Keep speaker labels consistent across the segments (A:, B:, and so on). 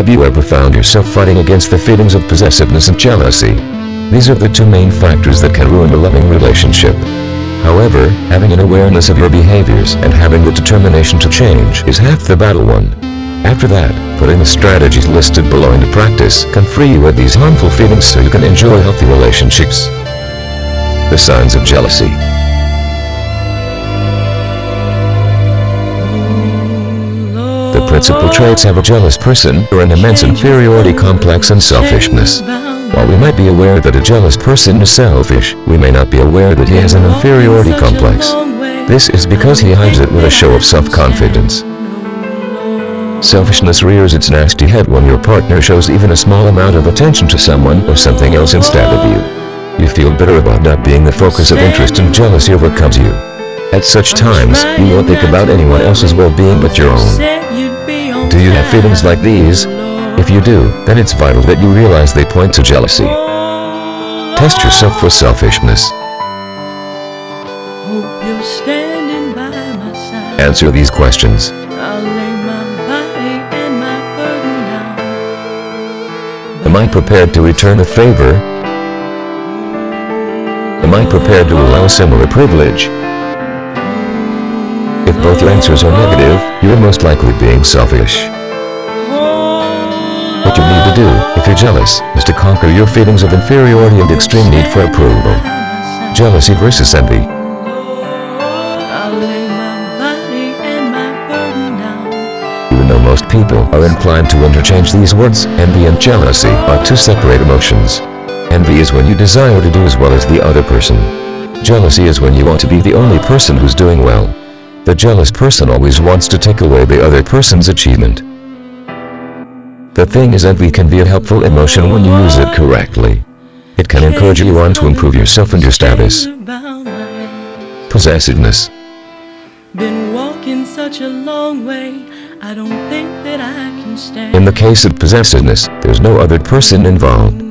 A: Have you ever found yourself fighting against the feelings of possessiveness and jealousy? These are the two main factors that can ruin a loving relationship. However, having an awareness of your behaviors and having the determination to change is half the battle won. After that, putting the strategies listed below into practice can free you of these harmful feelings so you can enjoy healthy relationships. The signs of jealousy. The principal traits of a jealous person are an immense inferiority complex and selfishness. While we might be aware that a jealous person is selfish, we may not be aware that he has an inferiority complex. This is because he hides it with a show of self-confidence. Selfishness rears its nasty head when your partner shows even a small amount of attention to someone or something else instead of you. You feel bitter about not being the focus of interest, and jealousy overcomes you. At such times, you won't think about anyone else's well-being but your own. Do you have feelings like these? If you do, then it's vital that you realize they point to jealousy. Test yourself for selfishness. Answer these questions. Am I prepared to return a favor? Am I prepared to allow similar privilege? If both your answers are negative, you are most likely being selfish. What you need to do, if you're jealous, is to conquer your feelings of inferiority and extreme need for approval. Jealousy versus envy. Even though most people are inclined to interchange these words, envy and jealousy are two separate emotions. Envy is when you desire to do as well as the other person. Jealousy is when you want to be the only person who's doing well. The jealous person always wants to take away the other person's achievement. The thing is, envy can be a helpful emotion when you use it correctly. It can encourage you on to improve yourself and your status. Possessiveness.
B: Been walking such a long way, I don't think that I can stand.
A: In the case of possessiveness, there's no other person involved.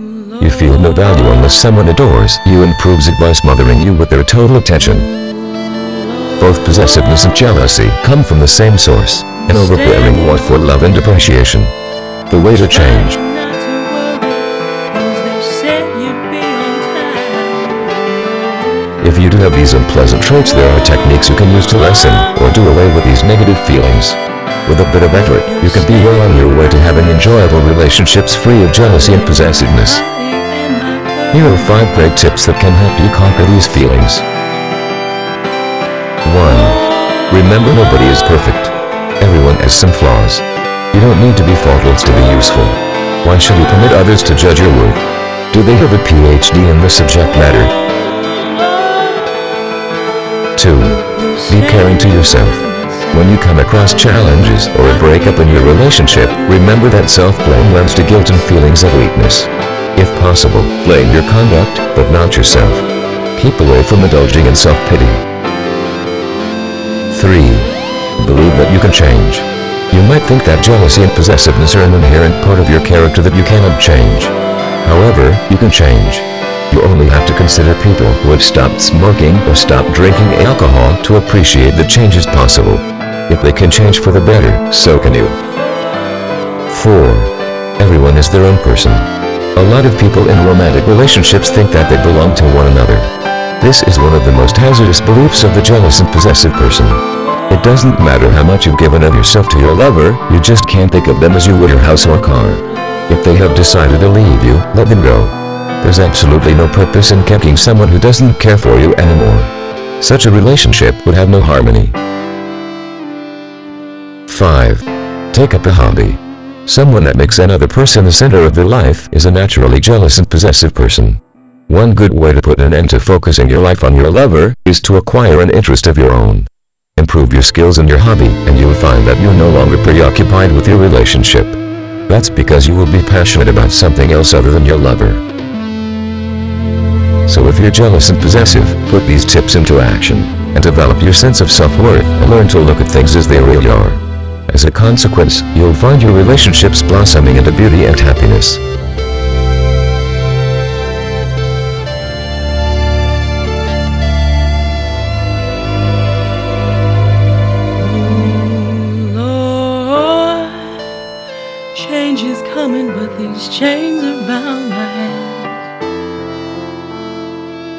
A: You feel no value unless someone adores you and proves it by smothering you with their total attention. Both possessiveness and jealousy come from the same source, an overbearing want for love and appreciation. The way to change. If you do have these unpleasant traits, there are techniques you can use to lessen or do away with these negative feelings. With a bit of effort, you can be well on your way to having enjoyable relationships free of jealousy and possessiveness. Here are 5 great tips that can help you conquer these feelings. 1. Remember, nobody is perfect. Everyone has some flaws. You don't need to be faultless to be useful. Why should you permit others to judge your worth? Do they have a PhD in the subject matter? 2. Be caring to yourself. When you come across challenges or a breakup in your relationship, remember that self-blame lends to guilt and feelings of weakness. If possible, blame your conduct, but not yourself. Keep away from indulging in self-pity. 3. Believe that you can change. You might think that jealousy and possessiveness are an inherent part of your character that you cannot change. However, you can change. You only have to consider people who have stopped smoking or stopped drinking alcohol to appreciate that change is possible. If they can change for the better, so can you. 4. Everyone is their own person. A lot of people in romantic relationships think that they belong to one another. This is one of the most hazardous beliefs of the jealous and possessive person. It doesn't matter how much you've given of yourself to your lover, you just can't think of them as you would your house or car. If they have decided to leave you, let them go. There's absolutely no purpose in keeping someone who doesn't care for you anymore. Such a relationship would have no harmony. 5. Take up a hobby. Someone that makes another person the center of their life is a naturally jealous and possessive person. One good way to put an end to focusing your life on your lover is to acquire an interest of your own. Improve your skills in your hobby, and you'll find that you're no longer preoccupied with your relationship. That's because you will be passionate about something else other than your lover. So if you're jealous and possessive, put these tips into action, and develop your sense of self-worth, and learn to look at things as they really are. As a consequence, you'll find your relationships blossoming into beauty and happiness.
B: Change is coming, but these chains are bound.